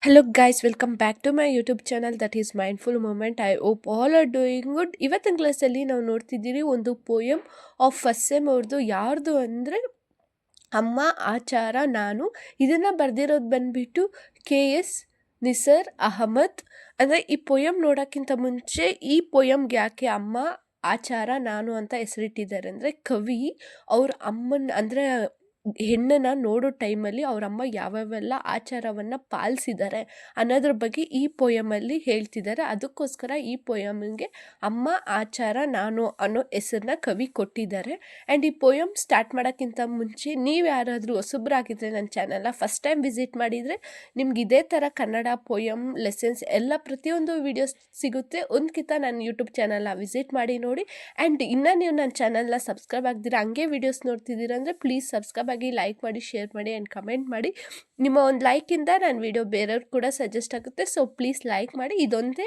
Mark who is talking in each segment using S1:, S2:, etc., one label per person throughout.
S1: Hello guys, welcome back to my YouTube channel that is mindful moment. I hope all are doing good. ಇವತ್ತಿನ ಕ್ಲಾಸಲ್ಲಿ ನಾವು ನೋಡ್ತಿದ್ದೀರಿ ಒಂದು poem of first sem ಅವ್ರದ್ದು. ಯಾರ್ದು ಅಂದರೆ ಅಮ್ಮ ಆಚಾರ ನಾನು. ಇದನ್ನು ಬರೆದಿರೋದು ಬಂದ್ಬಿಟ್ಟು KS ನಿಸರ್ ಅಹಮದ್. ಅಂದರೆ ಈ ಪೋಯಮ್ ನೋಡೋಕ್ಕಿಂತ ಮುಂಚೆ ಈ ಪೋಯಮ್ಗೆ ಯಾಕೆ ಅಮ್ಮ ಆಚಾರ ನಾನು ಅಂತ ಹೆಸರಿಟ್ಟಿದ್ದಾರೆ ಅಂದರೆ ಕವಿ ಅವ್ರ ಅಮ್ಮನ ಅಂದರೆ ಹೆಣ್ಣನ್ನ ನೋಡೋ ಟೈಮಲ್ಲಿ ಅವರಮ್ಮ ಯಾವ್ಯಾವೆಲ್ಲ ಆಚಾರವನ್ನು ಪಾಲಿಸಿದ್ದಾರೆ ಅನ್ನೋದ್ರ ಬಗ್ಗೆ ಈ ಪೋಯಮಲ್ಲಿ ಹೇಳ್ತಿದ್ದಾರೆ. ಅದಕ್ಕೋಸ್ಕರ ಈ ಪೋಯಮ್ಗೆ ಅಮ್ಮ ಆಚಾರ ನಾನು ಅನ್ನೋ ಹೆಸರನ್ನ ಕವಿ ಕೊಟ್ಟಿದ್ದಾರೆ. ಆ್ಯಂಡ್ ಈ ಪೋಯಮ್ ಸ್ಟಾರ್ಟ್ ಮಾಡೋಕ್ಕಿಂತ ಮುಂಚೆ ನೀವು ಯಾರಾದರೂ ಹೊಸಬ್ರಾಗಿದ್ದರೆ ನನ್ನ ಚಾನಲ್ನ ಫಸ್ಟ್ ಟೈಮ್ ವಿಸಿಟ್ ಮಾಡಿದರೆ ನಿಮ್ಗೆ ಇದೇ ಥರ ಕನ್ನಡ ಪೋಯಮ್ ಲೆಸನ್ಸ್ ಎಲ್ಲ ಪ್ರತಿಯೊಂದು ವೀಡಿಯೋಸ್ ಸಿಗುತ್ತೆ. ಒಂದ್ಕಿಂತ ನನ್ನ ಯೂಟ್ಯೂಬ್ ಚಾನಲ್ನ ವಿಸಿಟ್ ಮಾಡಿ ನೋಡಿ. ಆ್ಯಂಡ್ ಇನ್ನೂ ನೀವು ನನ್ನ ಚಾನಲ್ನ ಸಬ್ಸ್ಕ್ರೈಬ್ ಆಗ್ದಿರ ಹಂಗೆ ವೀಡಿಯೋಸ್ ನೋಡ್ತಿದ್ದೀರ ಅಂದರೆ ಪ್ಲೀಸ್ ಸಬ್ಸ್ಕ್ರೈಬ್ ಆಗಿ, ಲೈಕ್ ಮಾಡಿ, ಶೇರ್ ಮಾಡಿ ಆ್ಯಂಡ್ ಕಮೆಂಟ್ ಮಾಡಿ. ನಿಮ್ಮ ಒಂದು ಲೈಕಿಂದ ನನ್ನ ವಿಡಿಯೋ ಬೇರೆಯವ್ರು ಕೂಡ ಸಜೆಸ್ಟ್ ಆಗುತ್ತೆ. ಸೊ ಪ್ಲೀಸ್ ಲೈಕ್ ಮಾಡಿ. ಇದೊಂದೇ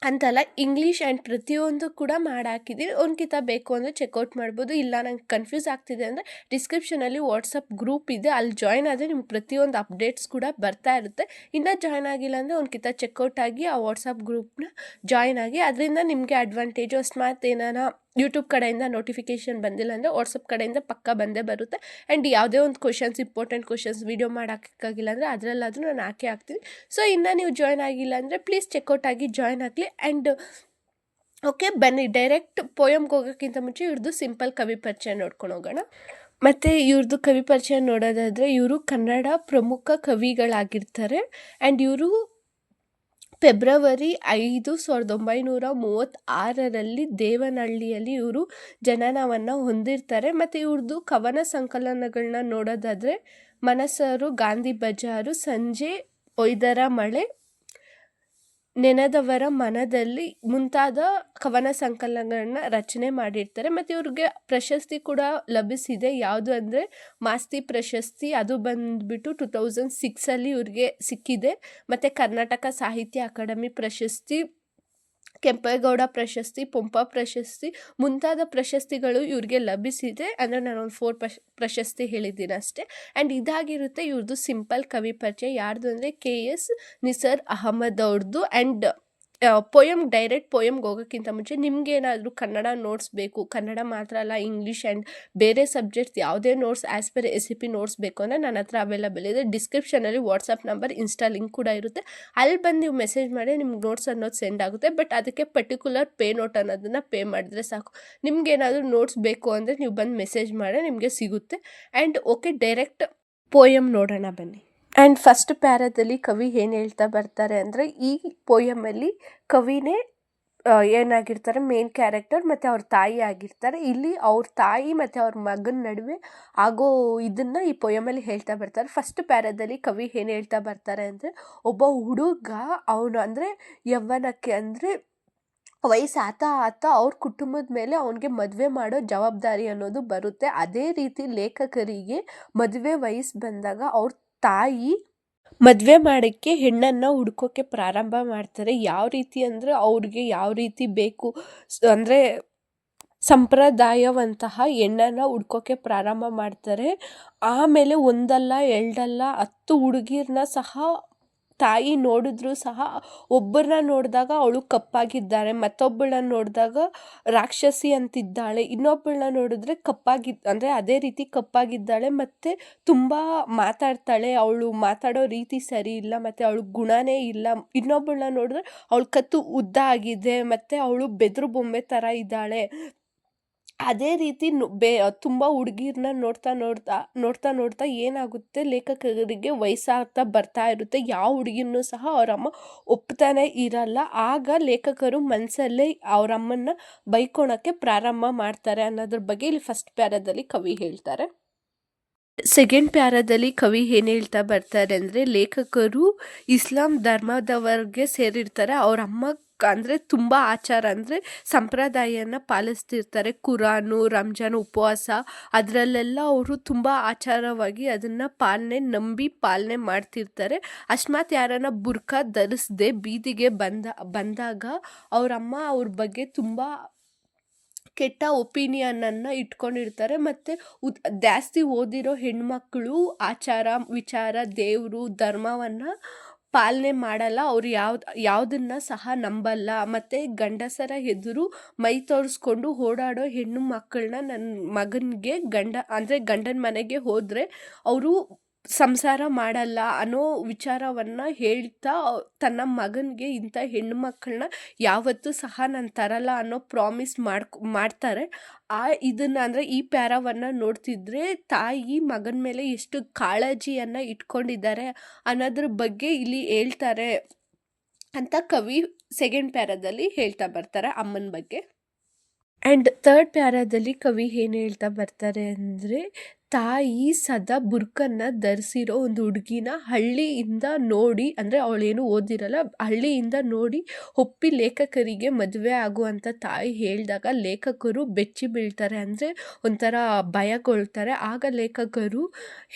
S1: ಅಂತಲ್ಲ, ಇಂಗ್ಲೀಷ್ ಆ್ಯಂಡ್ ಪ್ರತಿಯೊಂದು ಕೂಡ ಮಾಡಾಕಿದ್ದೀನಿ. ಒಂದ್ಕಿತ ಬೇಕು ಅಂದರೆ ಚೆಕ್ಔಟ್ ಮಾಡ್ಬೋದು. ಇಲ್ಲ ನಂಗೆ ಕನ್ಫ್ಯೂಸ್ ಆಗ್ತಿದೆ ಅಂದರೆ ಡಿಸ್ಕ್ರಿಪ್ಷನಲ್ಲಿ ವಾಟ್ಸಪ್ ಗ್ರೂಪ್ ಇದೆ, ಅಲ್ಲಿ ಜಾಯ್ನ್ ಆದರೆ ನಿಮ್ಗೆ ಪ್ರತಿಯೊಂದು ಅಪ್ಡೇಟ್ಸ್ ಕೂಡ ಬರ್ತಾ ಇರುತ್ತೆ. ಇನ್ನೂ ಜಾಯ್ನ್ ಆಗಿಲ್ಲ ಅಂದರೆ ಒಂದ್ಕಿತ ಚೆಕ್ಔಟ್ ಆಗಿ ಆ ವಾಟ್ಸಪ್ ಗ್ರೂಪ್ನ ಜಾಯ್ನ್ ಆಗಿ. ಅದರಿಂದ ನಿಮಗೆ ಅಡ್ವಾಂಟೇಜು. ಅಕಸ್ಮಾತ್ ಏನಾರ ಯೂಟ್ಯೂಬ್ ಕಡೆಯಿಂದ ನೋಟಿಫಿಕೇಷನ್ ಬಂದಿಲ್ಲ ಅಂದರೆ ವಾಟ್ಸಪ್ ಕಡೆಯಿಂದ ಪಕ್ಕ ಬಂದೇ ಬರುತ್ತೆ. ಆ್ಯಂಡ್ ಯಾವುದೇ ಒಂದು ಕ್ವಶನ್ಸ್, ಇಂಪಾರ್ಟೆಂಟ್ ಕ್ವಶನ್ಸ್ ವೀಡಿಯೋ ಮಾಡೋಕ್ಕಾಗಿಲ್ಲ ಅಂದರೆ ಅದರಲ್ಲಾದರೂ ನಾನು ಹಾಕೇ ಹಾಕ್ತೀನಿ. ಸೊ ಇನ್ನೂ ನೀವು ಜಾಯ್ನ್ ಆಗಿಲ್ಲ ಅಂದರೆ ಪ್ಲೀಸ್ ಚೆಕ್ಔಟ್ ಆಗಿ ಜಾಯ್ನ್ ಆಗಲಿ. ಆ್ಯಂಡ್ ಓಕೆ, ಬನ್ನಿ ಡೈರೆಕ್ಟ್ ಪೋಯಮ್ಗೆ ಹೋಗೋಕ್ಕಿಂತ ಮುಂಚೆ ಇವ್ರದ್ದು ಸಿಂಪಲ್ ಕವಿ ಪರಿಚಯ ನೋಡ್ಕೊಂಡು ಹೋಗೋಣ. ಮತ್ತು ಇವ್ರದ್ದು ಕವಿ ಪರಿಚಯ ನೋಡೋದಾದರೆ ಇವರು ಕನ್ನಡ ಪ್ರಮುಖ ಕವಿಗಳಾಗಿರ್ತಾರೆ. ಆ್ಯಂಡ್ ಇವರು ಫೆಬ್ರವರಿ 5, 1936 ದೇವನಹಳ್ಳಿಯಲ್ಲಿ ಇವರು ಜನನವನ್ನು ಹೊಂದಿರ್ತಾರೆ. ಮತ್ತು ಇವ್ರದ್ದು ಕವನ ಸಂಕಲನಗಳನ್ನ ನೋಡೋದಾದರೆ ಮನಸ್ಸರು, ಗಾಂಧಿ ಬಜಾರು, ಸಂಜೆ ಒಯ್ದರ ಮಳೆ, ನೆನೆದವರ ಮನದಲ್ಲಿ ಮುಂತಾದ ಕವನ ಸಂಕಲನಗಳನ್ನ ರಚನೆ ಮಾಡಿರ್ತಾರೆ. ಮತ್ತು ಇವ್ರಿಗೆ ಪ್ರಶಸ್ತಿ ಕೂಡ ಲಭಿಸಿದೆ. ಯಾವುದು ಅಂದರೆ ಮಾಸ್ತಿ ಪ್ರಶಸ್ತಿ. ಅದು ಬಂದುಬಿಟ್ಟು 2006 ಇವ್ರಿಗೆ ಸಿಕ್ಕಿದೆ. ಮತ್ತು ಕರ್ನಾಟಕ ಸಾಹಿತ್ಯ ಅಕಾಡೆಮಿ ಪ್ರಶಸ್ತಿ, ಕೆಂಪೇಗೌಡ ಪ್ರಶಸ್ತಿ, ಪಂಪ ಪ್ರಶಸ್ತಿ ಮುಂತಾದ ಪ್ರಶಸ್ತಿಗಳು ಇವ್ರಿಗೆ ಲಭಿಸಿದೆ. ಅಂದರೆ ನಾನೊಂದು 4 ಪ್ರಶಸ್ತಿ ಹೇಳಿದ್ದೀನಿ ಅಷ್ಟೇ. ಆ್ಯಂಡ್ ಇದಾಗಿರುತ್ತೆ ಇವ್ರದ್ದು ಸಿಂಪಲ್ ಕವಿ ಪರಿಚಯ. ಯಾರ್ದು ಅಂದರೆ KS ನಿಸರ್ ಅಹಮದ್ ಅವ್ರದ್ದು. ಆ್ಯಂಡ್ ಡೈರೆಕ್ಟ್ ಪೋಯಮ್ಗೆ ಹೋಗೋಕ್ಕಿಂತ ಮುಂಚೆ ನಿಮ್ಗೇನಾದರೂ ಕನ್ನಡ ನೋಟ್ಸ್ ಬೇಕು, ಕನ್ನಡ ಮಾತ್ರ ಅಲ್ಲ ಇಂಗ್ಲೀಷ್ ಆ್ಯಂಡ್ ಬೇರೆ ಸಬ್ಜೆಕ್ಟ್ಸ್ ಯಾವುದೇ notes as per SCP notes ಬೇಕು ಅಂದರೆ ನನ್ನ ಹತ್ರ ಅವೈಲಬಲ್ ಇದೆ. ಡಿಸ್ಕ್ರಿಪ್ಷನಲ್ಲಿ ವಾಟ್ಸಪ್ ನಂಬರ್, ಇನ್ಸ್ಟಾ ಲಿಂಕ್ ಕೂಡ ಇರುತ್ತೆ. ಅಲ್ಲಿ ಬಂದು ನೀವು ಮೆಸೇಜ್ ಮಾಡಿ ನಿಮ್ಗೆ ನೋಟ್ಸ್ ಅನ್ನೋದು ಸೆಂಡ್ ಆಗುತ್ತೆ. ಬಟ್ ಅದಕ್ಕೆ ಪರ್ಟಿಕ್ಯುಲರ್ ಪೇ ನೋಟ್ ಅನ್ನೋದನ್ನು ಪೇ ಮಾಡಿದ್ರೆ ಸಾಕು. ನಿಮ್ಗೇನಾದರೂ ನೋಟ್ಸ್ ಬೇಕು ಅಂದರೆ ನೀವು ಬಂದು ಮೆಸೇಜ್ ಮಾಡಿ ನಿಮಗೆ ಸಿಗುತ್ತೆ. ಆ್ಯಂಡ್ ಓಕೆ, ಡೈರೆಕ್ಟ್ ಪೋಯಮ್ ನೋಡೋಣ ಬನ್ನಿ. ಆ್ಯಂಡ್ ಫಸ್ಟ್ ಪ್ಯಾರಾದಲ್ಲಿ ಕವಿ ಏನು ಹೇಳ್ತಾ ಬರ್ತಾರೆ ಅಂದರೆ ಈ ಪೋಯಮಲ್ಲಿ ಕವಿನೇ ಏನಾಗಿರ್ತಾರೆ ಮೇನ್ ಕ್ಯಾರೆಕ್ಟರ್, ಮತ್ತು ಅವ್ರ ತಾಯಿ ಆಗಿರ್ತಾರೆ. ಇಲ್ಲಿ ಅವ್ರ ತಾಯಿ ಮತ್ತು ಅವ್ರ ಮಗನ ನಡುವೆ ಆಗೋ ಇದನ್ನು ಈ ಪೋಯಮಲ್ಲಿ ಹೇಳ್ತಾ ಬರ್ತಾರೆ. ಫಸ್ಟ್ ಪ್ಯಾರಾದಲ್ಲಿ ಕವಿ ಏನು ಹೇಳ್ತಾ ಬರ್ತಾರೆ ಅಂದರೆ ಒಬ್ಬ ಹುಡುಗ ಅವನು ಅಂದರೆ ಯವ್ವನಕ್ಕೆ ಅಂದರೆ ವಯಸ್ಸು ಆತ ಅವ್ರ ಕುಟುಂಬದ ಮೇಲೆ ಅವನಿಗೆ ಮದುವೆ ಮಾಡೋ ಜವಾಬ್ದಾರಿ ಅನ್ನೋದು ಬರುತ್ತೆ. ಅದೇ ರೀತಿ ಲೇಖಕರಿಗೆ ಮದುವೆ ವಯಸ್ಸು ಬಂದಾಗ ಅವ್ರ ತಾಯಿ ಮದುವೆ ಮಾಡೋಕ್ಕೆ ಹೆಣ್ಣನ್ನು ಹುಡ್ಕೋಕ್ಕೆ ಪ್ರಾರಂಭ ಮಾಡ್ತಾರೆ. ಯಾವ ರೀತಿ ಅಂದರೆ ಅವ್ರಿಗೆ ಯಾವ ರೀತಿ ಬೇಕು ಅಂದರೆ ಸಂಪ್ರದಾಯವಂತಹ ಹೆಣ್ಣನ್ನು ಹುಡ್ಕೋಕ್ಕೆ ಪ್ರಾರಂಭ ಮಾಡ್ತಾರೆ. ಆಮೇಲೆ ಒಂದಲ್ಲ ಎರಡಲ್ಲ 10 ಹುಡುಗಿರನ್ನ ಸಹ ತಾಯಿ ನೋಡಿದ್ರು ಸಹ ಒಬ್ಬರನ್ನ ನೋಡಿದಾಗ ಅವಳು ಕಪ್ಪಾಗಿದ್ದಾಳೆ, ಮತ್ತೊಬ್ಬಳನ್ನ ನೋಡಿದಾಗ ರಾಕ್ಷಸಿ ಅಂತಿದ್ದಾಳೆ, ಇನ್ನೊಬ್ಬಳನ್ನ ನೋಡಿದ್ರೆ ಅಂದರೆ ಅದೇ ರೀತಿ ಕಪ್ಪಾಗಿದ್ದಾಳೆ ಮತ್ತು ತುಂಬ ಮಾತಾಡ್ತಾಳೆ, ಅವಳು ಮಾತಾಡೋ ರೀತಿ ಸರಿ ಇಲ್ಲ, ಮತ್ತು ಅವಳು ಗುಣನೇ ಇಲ್ಲ. ಇನ್ನೊಬ್ಬಳನ್ನ ನೋಡಿದ್ರೆ ಅವಳ ಕತ್ತು ಉದ್ದ ಆಗಿದೆ ಮತ್ತು ಅವಳು ಬೆದರು ಬೊಂಬೆ ಥರ ಇದ್ದಾಳೆ. ಅದೇ ರೀತಿ ತುಂಬ ಹುಡುಗಿರನ್ನ ನೋಡ್ತಾ ಏನಾಗುತ್ತೆ, ಲೇಖಕರಿಗೆ ವಯಸ್ಸಾಗ್ತಾ ಬರ್ತಾ ಇರುತ್ತೆ. ಯಾವ ಹುಡುಗಿನೂ ಸಹ ಅವರಮ್ಮ ಒಪ್ತಾನೆ ಇರಲ್ಲ. ಆಗ ಲೇಖಕರು ಮನಸ್ಸಲ್ಲೇ ಅವರಮ್ಮನ್ನ ಬೈಕೊಳಕ್ಕೆ ಪ್ರಾರಂಭ ಮಾಡ್ತಾರೆ ಅನ್ನೋದ್ರ ಬಗ್ಗೆ ಇಲ್ಲಿ ಫಸ್ಟ್ ಪ್ಯಾರಾದಲ್ಲಿ ಕವಿ ಹೇಳ್ತಾರೆ. ಸೆಕೆಂಡ್ ಪ್ಯಾರಾದಲ್ಲಿ ಕವಿ ಏನು ಹೇಳ್ತಾ ಬರ್ತಾರೆ ಅಂದರೆ ಲೇಖಕರು ಇಸ್ಲಾಂ ಧರ್ಮದವರಿಗೆ ಸೇರಿರ್ತಾರೆ. ಅವ್ರ ಅಮ್ಮ ಅಂದರೆ ತುಂಬ ಆಚಾರ ಅಂದರೆ ಸಂಪ್ರದಾಯನ ಪಾಲಿಸ್ತಿರ್ತಾರೆ. ಕುರಾನು, ರಂಜಾನ್ ಉಪವಾಸ ಅದರಲ್ಲೆಲ್ಲ ಅವರು ತುಂಬ ಆಚಾರವಾಗಿ ಅದನ್ನು ನಂಬಿ ಪಾಲನೆ ಮಾಡ್ತಿರ್ತಾರೆ. ಅಕಸ್ಮಾತ್ ಯಾರನ್ನ ಬುರ್ಖಾ ಧರಿಸದೆ ಬೀದಿಗೆ ಬಂದಾಗ ಅವರಮ್ಮ ಅವ್ರ ಬಗ್ಗೆ ತುಂಬ ಕೆಟ್ಟ ಒಪಿನಿಯನನ್ನು ಇಟ್ಕೊಂಡಿರ್ತಾರೆ. ಮತ್ತು ಜಾಸ್ತಿ ಓದಿರೋ ಹೆಣ್ಮಕ್ಳು ಆಚಾರ ವಿಚಾರ ದೇವರು ಧರ್ಮವನ್ನು ಪಾಲನೆ ಮಾಡಲ್ಲ. ಅವ್ರು ಯಾವುದನ್ನ ಸಹ ನಂಬಲ್ಲ. ಮತ್ತು ಗಂಡಸರ ಎದುರು ಮೈ ತೋರಿಸ್ಕೊಂಡು ಓಡಾಡೋ ಹೆಣ್ಣು ಮಕ್ಕಳನ್ನ ನನ್ನ ಮಗನಿಗೆ ಗಂಡನ ಮನೆಗೆ ಹೋದರೆ ಅವರು ಸಂಸಾರ ಮಾಡಲ್ಲ ಅನ್ನೋ ವಿಚಾರವನ್ನು ಹೇಳ್ತಾ ತನ್ನ ಮಗನಿಗೆ ಇಂಥ ಹೆಣ್ಣು ಮಕ್ಕಳನ್ನ ಯಾವತ್ತೂ ಸಹ ನಾನು ತರಲ್ಲ ಅನ್ನೋ ಪ್ರಾಮಿಸ್ ಮಾಡ್ತಾರೆ. ಇದನ್ನು ಅಂದರೆ ಈ ಪ್ಯಾರವನ್ನು ನೋಡ್ತಿದ್ರೆ ತಾಯಿ ಮಗನ ಮೇಲೆ ಎಷ್ಟು ಕಾಳಜಿಯನ್ನು ಇಟ್ಕೊಂಡಿದ್ದಾರೆ ಅನ್ನೋದ್ರ ಬಗ್ಗೆ ಇಲ್ಲಿ ಹೇಳ್ತಾರೆ ಅಂತ ಕವಿ ಸೆಕೆಂಡ್ ಪ್ಯಾರದಲ್ಲಿ ಹೇಳ್ತಾ ಬರ್ತಾರೆ ಅಮ್ಮನ ಬಗ್ಗೆ. ಆ್ಯಂಡ್ ಥರ್ಡ್ ಪ್ಯಾರಾದಲ್ಲಿ ಕವಿ ಏನು ಹೇಳ್ತಾ ಬರ್ತಾರೆ ಅಂದರೆ, ತಾಯಿ ಸದಾ ಬುರ್ಕನ್ನ ಧರಿಸಿರೋ ಒಂದು ಹುಡುಗಿನ ಹಳ್ಳಿಯಿಂದ ನೋಡಿ, ಅಂದರೆ ಅವಳೇನು ಓದಿರಲ್ಲ, ಹಳ್ಳಿಯಿಂದ ನೋಡಿ ಒಪ್ಪಿ ಲೇಖಕರಿಗೆ ಮದುವೆ ಆಗುವಂಥ ತಾಯಿ ಹೇಳಿದಾಗ ಲೇಖಕರು ಬೆಚ್ಚಿ ಬೀಳ್ತಾರೆ. ಅಂದರೆ ಒಂಥರ ಭಯಗೊಳ್ತಾರೆ. ಆಗ ಲೇಖಕರು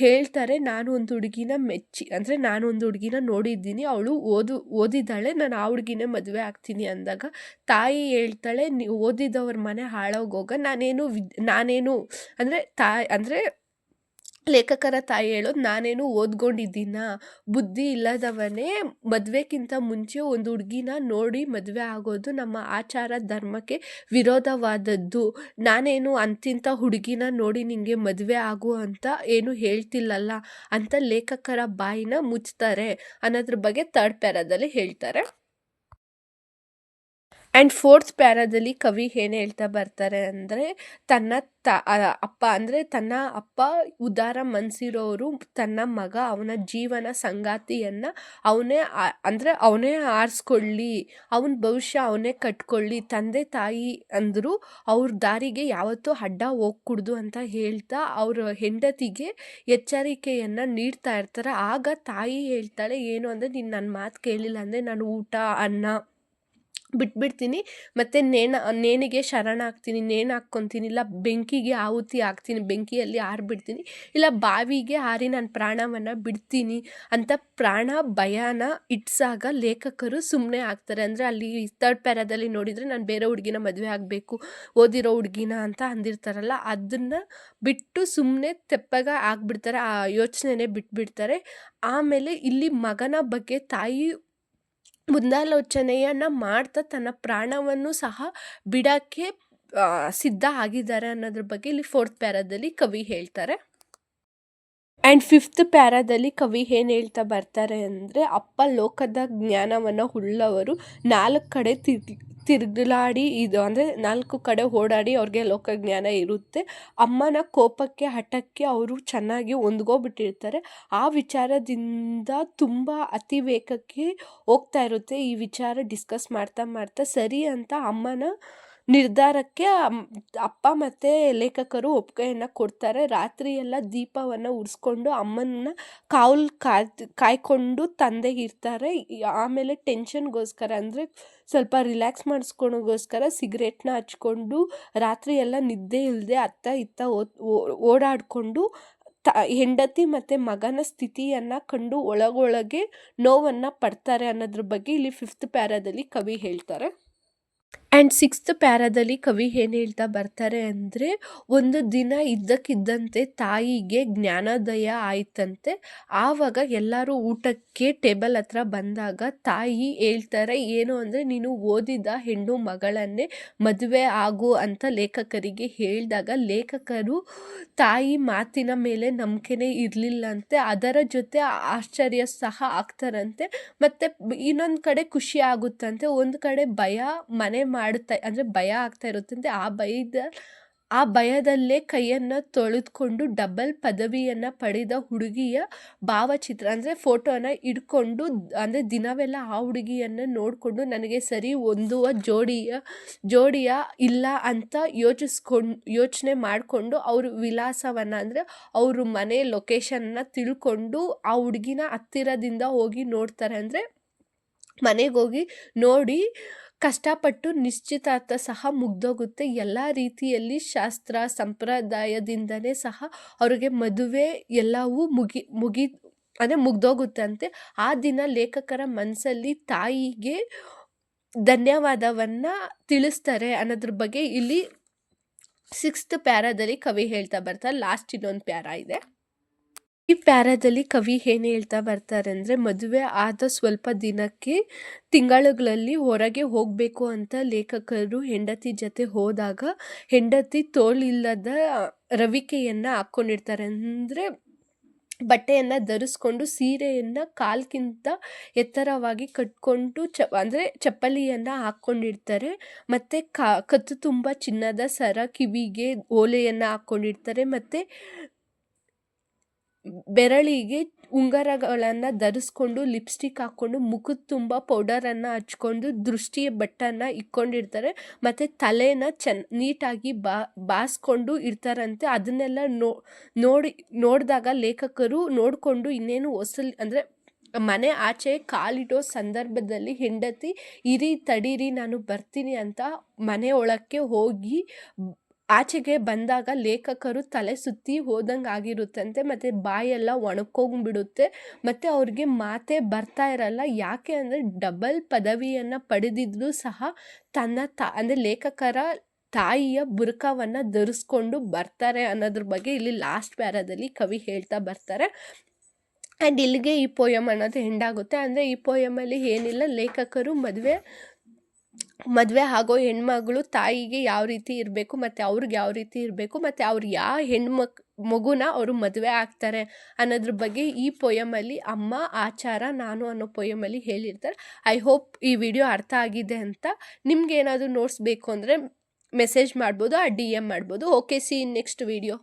S1: ಹೇಳ್ತಾರೆ, ನಾನು ಒಂದು ಹುಡುಗಿನ ನೋಡಿದ್ದೀನಿ, ಅವಳು ಓದಿದ್ದಾಳೆ, ನಾನು ಆ ಹುಡುಗಿನೇ ಮದುವೆ ಆಗ್ತೀನಿ ಅಂದಾಗ ತಾಯಿ ಹೇಳ್ತಾಳೆ, ನೀವು ಓದಿದವ್ರ ಮನೆ ಹಾಳಾಗೋಗ ನಾನೇನು ಅಂದರೆ ಲೇಖಕರ ತಾಯಿ ಹೇಳೋದು, ನಾನೇನು ಓದ್ಕೊಂಡಿದ್ದೀನ, ಬುದ್ಧಿ ಇಲ್ಲದವನೇ ಮದುವೆಗಿಂತ ಮುಂಚೆ ಒಂದು ಹುಡುಗಿನ ನೋಡಿ ಮದುವೆ ಆಗೋದು ನಮ್ಮ ಆಚಾರ ಧರ್ಮಕ್ಕೆ ವಿರೋಧವಾದದ್ದು. ನಾನೇನು ಅಂತಿಂಥ ಹುಡುಗಿನ ನೋಡಿ ನಿಂಗೆ ಮದುವೆ ಆಗು ಅಂತ ಏನು ಹೇಳ್ತಿಲ್ಲಲ್ಲ ಅಂತ ಲೇಖಕರ ಬಾಯಿನ ಮುಚ್ತಾರೆ ಅನ್ನೋದ್ರ ಬಗ್ಗೆ ಥರ್ಡ್ ಪ್ಯಾರಾದಲ್ಲಿ ಹೇಳ್ತಾರೆ. ಆ್ಯಂಡ್ ಫೋರ್ತ್ ಪ್ಯಾರಾದಲ್ಲಿ ಕವಿ ಏನು ಹೇಳ್ತಾ ಬರ್ತಾರೆ ಅಂದರೆ, ತನ್ನ ಅಪ್ಪ ಉದಾರ ಮನಸ್ಸಿರೋರು, ತನ್ನ ಮಗ ಅವನ ಜೀವನ ಸಂಗಾತಿಯನ್ನು ಅವನೇ ಆರಿಸ್ಕೊಳ್ಳಿ, ಅವನ ಭವಿಷ್ಯ ಅವನೇ ಕಟ್ಕೊಳ್ಳಿ, ತಂದೆ ತಾಯಿ ಅಂದರು ಅವ್ರ ದಾರಿಗೆ ಯಾವತ್ತೂ ಅಡ್ಡ ಹೋಗ್ಕೂಡ್ದು ಅಂತ ಹೇಳ್ತಾ ಅವ್ರ ಹೆಂಡತಿಗೆ ಎಚ್ಚರಿಕೆಯನ್ನು ನೀಡ್ತಾ ಇರ್ತಾರೆ. ಆಗ ತಾಯಿ ಹೇಳ್ತಾಳೆ, ಏನು ಅಂದರೆ, ನೀನು ನನ್ನ ಮಾತು ಕೇಳಿಲ್ಲ ಅಂದರೆ ನಾನು ಊಟ ಅನ್ನ ಬಿಟ್ಬಿಡ್ತೀನಿ, ಮತ್ತು ನೇಣಿಗೆ ಶರಣಾಗ್ತೀನಿ, ನೇಣು ಹಾಕ್ಕೊತೀನಿ, ಇಲ್ಲ ಬೆಂಕಿಗೆ ಆಹುತಿ ಆಗ್ತೀನಿ, ಬೆಂಕಿಯಲ್ಲಿ ಆರಿಬಿಡ್ತೀನಿ, ಇಲ್ಲ ಬಾವಿಗೆ ಹಾರಿ ನಾನು ಪ್ರಾಣವನ್ನು ಬಿಡ್ತೀನಿ ಅಂತ ಪ್ರಾಣ ಭಯನ ಇಟ್ಸಾಗ ಲೇಖಕರು ಸುಮ್ಮನೆ ಆಗ್ತಾರೆ. ಅಂದರೆ ಅಲ್ಲಿ ಥರ್ಡ್ ಪ್ಯಾರಾದಲ್ಲಿ ನೋಡಿದರೆ, ನಾನು ಬೇರೆ ಹುಡುಗಿನ ಮದುವೆ ಆಗಬೇಕು, ಓದಿರೋ ಹುಡುಗಿನ ಅಂತ ಅಂದಿರ್ತಾರಲ್ಲ, ಅದನ್ನು ಬಿಟ್ಟು ಸುಮ್ಮನೆ ತೆಪ್ಪಗ ಆಗಿಬಿಡ್ತಾರೆ, ಆ ಯೋಚನೆನೇ ಬಿಟ್ಬಿಡ್ತಾರೆ. ಆಮೇಲೆ ಇಲ್ಲಿ ಮಗನ ಬಗ್ಗೆ ತಾಯಿ ಮುಂದಾಲೋಚನೆಯನ್ನು ಮಾಡ್ತಾ ತನ್ನ ಪ್ರಾಣವನ್ನು ಸಹ ಬಿಡೋಕ್ಕೆ ಸಿದ್ಧ ಆಗಿದ್ದಾರೆ ಅನ್ನೋದ್ರ ಬಗ್ಗೆ ಇಲ್ಲಿ ಫೋರ್ತ್ ಪ್ಯಾರಾದಲ್ಲಿ ಕವಿ ಹೇಳ್ತಾರೆ. ಆ್ಯಂಡ್ ಫಿಫ್ತ್ ಪ್ಯಾರಾದಲ್ಲಿ ಕವಿ ಏನು ಹೇಳ್ತಾ ಬರ್ತಾರೆ ಅಂದರೆ, ಅಪ್ಪ ಲೋಕದ ಜ್ಞಾನವನ್ನು ಉಳ್ಳವರು 4 ಕಡೆ ತಿರುಗಲಾಡಿ, ಇದು ಅಂದರೆ 4 ಕಡೆ ಓಡಾಡಿ ಅವ್ರಿಗೆ ಲೋಕಜ್ಞಾನ ಇರುತ್ತೆ. ಅಮ್ಮನ ಕೋಪಕ್ಕೆ ಹಠಕ್ಕೆ ಅವರು ಚೆನ್ನಾಗಿ ಹೊಂದ್ಕೊಬಿಟ್ಟಿರ್ತಾರೆ. ಆ ವಿಚಾರದಿಂದ ತುಂಬ ಅತಿವೇಗಕ್ಕೆ ಹೋಗ್ತಾ ಇರುತ್ತೆ. ಈ ವಿಚಾರ ಡಿಸ್ಕಸ್ ಮಾಡ್ತಾ ಸರಿ ಅಂತ ಅಮ್ಮನ ನಿರ್ಧಾರಕ್ಕೆ ಅಪ್ಪ ಮತ್ತು ಲೇಖಕರು ಒಪ್ಪಿಗೆಯನ್ನು ಕೊಡ್ತಾರೆ. ರಾತ್ರಿಯೆಲ್ಲ ದೀಪವನ್ನು ಉರಿಸ್ಕೊಂಡು ಅಮ್ಮನ ಕಾಯ್ಕೊಂಡು ತಂದೆಗಿರ್ತಾರೆ. ಆಮೇಲೆ ಟೆನ್ಷನ್ಗೋಸ್ಕರ, ಅಂದರೆ ಸ್ವಲ್ಪ ರಿಲ್ಯಾಕ್ಸ್ ಮಾಡಿಸ್ಕೊಳೋಗೋಸ್ಕರ ಸಿಗರೇಟ್ನ ಹಚ್ಕೊಂಡು ರಾತ್ರಿ ಎಲ್ಲ ನಿದ್ದೆ ಇಲ್ಲದೆ ಅತ್ತ ಇತ್ತ ಓಡಾಡಿಕೊಂಡು ಹೆಂಡತಿ ಮತ್ತು ಮಗನ ಸ್ಥಿತಿಯನ್ನು ಕಂಡು ಒಳಗೊಳಗೆ ನೋವನ್ನು ಪಡ್ತಾರೆ ಅನ್ನೋದ್ರ ಬಗ್ಗೆ ಇಲ್ಲಿ ಫಿಫ್ತ್ ಪ್ಯಾರಾದಲ್ಲಿ ಕವಿ ಹೇಳ್ತಾರೆ. ಆ್ಯಂಡ್ ಸಿಕ್ಸ್ತ್ ಪ್ಯಾರಾದಲ್ಲಿ ಕವಿ ಏನು ಹೇಳ್ತಾ ಬರ್ತಾರೆ ಅಂದರೆ, ಒಂದು ದಿನ ಇದ್ದಕ್ಕಿದ್ದಂತೆ ತಾಯಿಗೆ ಜ್ಞಾನೋದಯ ಆಯ್ತಂತೆ. ಆವಾಗ ಎಲ್ಲರೂ ಊಟಕ್ಕೆ ಟೇಬಲ್ ಹತ್ರ ಬಂದಾಗ ತಾಯಿ ಹೇಳ್ತಾರೆ, ಏನು ಅಂದರೆ, ನೀನು ಓದಿದ ಹೆಣ್ಣು ಮಗಳನ್ನೇ ಮದುವೆ ಆಗು ಅಂತ ಲೇಖಕರಿಗೆ ಹೇಳಿದಾಗ ಲೇಖಕರು ತಾಯಿ ಮಾತಿನ ಮೇಲೆ ನಂಬಿಕೆನೇ ಇರಲಿಲ್ಲಂತೆ. ಅದರ ಜೊತೆ ಆಶ್ಚರ್ಯ ಸಹ ಆಗ್ತಾರಂತೆ. ಮತ್ತು ಇನ್ನೊಂದು ಕಡೆ ಖುಷಿ ಆಗುತ್ತಂತೆ, ಒಂದು ಕಡೆ ಭಯ ಮನೆ ಅಂದರೆ ಭಯ ಆಗ್ತಾ ಇರುತ್ತಂತೆ. ಆ ಭಯದಲ್ಲೇ ಕೈಯನ್ನು ತೊಳೆದುಕೊಂಡು ಡಬಲ್ ಪದವಿಯನ್ನು ಪಡೆದ ಹುಡುಗಿಯ ಭಾವಚಿತ್ರ, ಅಂದರೆ ಫೋಟೋನ ಇಟ್ಕೊಂಡು, ಅಂದರೆ ದಿನವೆಲ್ಲ ಆ ಹುಡುಗಿಯನ್ನು ನೋಡಿಕೊಂಡು ನನಗೆ ಸರಿ ಹೊಂದುವ ಜೋಡಿಯ ಇಲ್ಲ ಅಂತ ಯೋಚನೆ ಮಾಡಿಕೊಂಡು ಅವ್ರ ವಿಳಾಸವನ್ನು, ಅಂದರೆ ಅವ್ರ ಮನೆ ಲೊಕೇಶನ್ನ ತಿಳ್ಕೊಂಡು ಆ ಹುಡುಗಿನ ಹತ್ತಿರದಿಂದ ಹೋಗಿ ನೋಡ್ತಾರೆ. ಅಂದರೆ ಮನೆಗೆ ಹೋಗಿ ನೋಡಿ ಕಷ್ಟಪಟ್ಟು ನಿಶ್ಚಿತಾರ್ಥ ಸಹ ಮುಗ್ದೋಗುತ್ತೆ. ಎಲ್ಲ ರೀತಿಯಲ್ಲಿ ಶಾಸ್ತ್ರ ಸಂಪ್ರದಾಯದಿಂದನೇ ಸಹ ಅವ್ರಿಗೆ ಮದುವೆ ಎಲ್ಲವೂ ಮುಗ್ದೋಗುತ್ತಂತೆ. ಆ ದಿನ ಲೇಖಕರ ಮನಸ್ಸಲ್ಲಿ ತಾಯಿಗೆ ಧನ್ಯವಾದವನ್ನು ತಿಳಿಸ್ತಾರೆ ಅನ್ನೋದ್ರ ಬಗ್ಗೆ ಇಲ್ಲಿ 6th ಪ್ಯಾರಾದಲ್ಲಿ ಕವಿ ಹೇಳ್ತಾ ಬರ್ತಾರೆ. ಲಾಸ್ಟ್ ಇನ್ನೊಂದು ಪ್ಯಾರಾ ಇದೆ. ಈ ಪ್ಯಾರಾದಲ್ಲಿ ಕವಿ ಏನು ಹೇಳ್ತಾ ಬರ್ತಾರೆ ಅಂದರೆ, ಮದುವೆ ಆದ ಸ್ವಲ್ಪ ದಿನಕ್ಕೆ ತಿಂಗಳುಗಳಲ್ಲಿ ಹೊರಗೆ ಹೋಗಬೇಕು ಅಂತ ಲೇಖಕರು ಹೆಂಡತಿ ಜೊತೆ ಹೋದಾಗ ಹೆಂಡತಿ ತೋಳಿಲ್ಲದ ರವಿಕೆಯನ್ನು ಹಾಕ್ಕೊಂಡಿರ್ತಾರೆ. ಅಂದರೆ ಬಟ್ಟೆಯನ್ನು ಧರಿಸ್ಕೊಂಡು ಸೀರೆಯನ್ನು ಕಾಲ್ಗಿಂತ ಎತ್ತರವಾಗಿ ಕಟ್ಕೊಂಡು ಅಂದರೆ ಚಪ್ಪಲಿಯನ್ನು ಹಾಕ್ಕೊಂಡಿರ್ತಾರೆ. ಮತ್ತು ಕತ್ತು ತುಂಬ ಚಿನ್ನದ ಸರ, ಕಿವಿಗೆ ಓಲೆಯನ್ನು ಹಾಕ್ಕೊಂಡಿರ್ತಾರೆ. ಮತ್ತು ಬೆರಳಿಗೆ ಉಂಗುರಗಳನ್ನು ಧರಿಸ್ಕೊಂಡು, ಲಿಪ್ಸ್ಟಿಕ್ ಹಾಕ್ಕೊಂಡು, ಮುಖದ ತುಂಬ ಪೌಡರನ್ನು ಹಚ್ಕೊಂಡು, ದೃಷ್ಟಿಯ ಬಟ್ಟನ್ನು ಇಕ್ಕೊಂಡಿರ್ತಾರೆ. ಮತ್ತು ತಲೆನ ನೀಟಾಗಿ ಬಾಸ್ಕೊಂಡು ಇರ್ತಾರಂತೆ. ಅದನ್ನೆಲ್ಲ ನೋಡಿದಾಗ ಲೇಖಕರು ನೋಡಿಕೊಂಡು ಇನ್ನೇನು ಅಂದರೆ ಮನೆ ಆಚೆ ಕಾಲಿಡೋ ಸಂದರ್ಭದಲ್ಲಿ ಹೆಂಡತಿ ಇರಿ ತಡೀರಿ ನಾನು ಬರ್ತೀನಿ ಅಂತ ಮನೆ ಒಳಕ್ಕೆ ಹೋಗಿ ಆಚೆಗೆ ಬಂದಾಗ ಲೇಖಕರು ತಲೆ ಸುತ್ತಿ ಹೋದಂಗೆ ಆಗಿರುತ್ತಂತೆ. ಮತ್ತು ಬಾಯೆಲ್ಲ ಒಣಕೊಂಡ್ಬಿಡುತ್ತೆ. ಮತ್ತು ಅವ್ರಿಗೆ ಮಾತೇ ಬರ್ತಾ ಇರಲ್ಲ. ಯಾಕೆ ಅಂದರೆ ಡಬಲ್ ಪದವಿಯನ್ನು ಪಡೆದಿದ್ರೂ ಸಹ ತನ್ನ ಅಂದರೆ ಲೇಖಕರ ತಾಯಿಯ ಬುರ್ಕವನ್ನು ಧರಿಸ್ಕೊಂಡು ಬರ್ತಾರೆ ಅನ್ನೋದ್ರ ಬಗ್ಗೆ ಇಲ್ಲಿ ಲಾಸ್ಟ್ ಪ್ಯಾರಾದಲ್ಲಿ ಕವಿ ಹೇಳ್ತಾ ಬರ್ತಾರೆ. ಆ್ಯಂಡ್ ಇಲ್ಲಿಗೆ ಈ ಪೋಯಮ್ ಅನ್ನೋದು ಎಂಡಾಗುತ್ತೆ. ಅಂದರೆ ಈ ಪೋಯಮಲ್ಲಿ ಏನಿಲ್ಲ, ಲೇಖಕರು ಮದುವೆ ಆಗೋ ಹೆಣ್ಮಗಳು ತಾಯಿಗೆ ಯಾವ ರೀತಿ ಇರಬೇಕು, ಮತ್ತು ಅವ್ರಿಗೆ ಯಾವ ರೀತಿ ಇರಬೇಕು, ಮತ್ತು ಅವ್ರು ಯಾವ ಮಗುನ ಅವರು ಮದುವೆ ಆಗ್ತಾರೆ ಅನ್ನೋದ್ರ ಬಗ್ಗೆ ಈ ಪೋಯಮಲ್ಲಿ ಅಮ್ಮ, ಆಚಾರ, ನಾನು ಅನ್ನೋ ಪೋಯಮಲ್ಲಿ ಹೇಳಿರ್ತಾರೆ. ಐ ಹೋಪ್ ಈ ವಿಡಿಯೋ ಅರ್ಥ ಆಗಿದೆ ಅಂತ. ನಿಮ್ಗೆ ಏನಾದರೂ ನೋಟ್ಸ್ ಬೇಕು ಅಂದರೆ ಮೆಸೇಜ್ ಮಾಡ್ಬೋದು, DM ಮಾಡ್ಬೋದು. ಓಕೆ, ಸಿ ಇನ್ ನೆಕ್ಸ್ಟ್ ವಿಡಿಯೋ.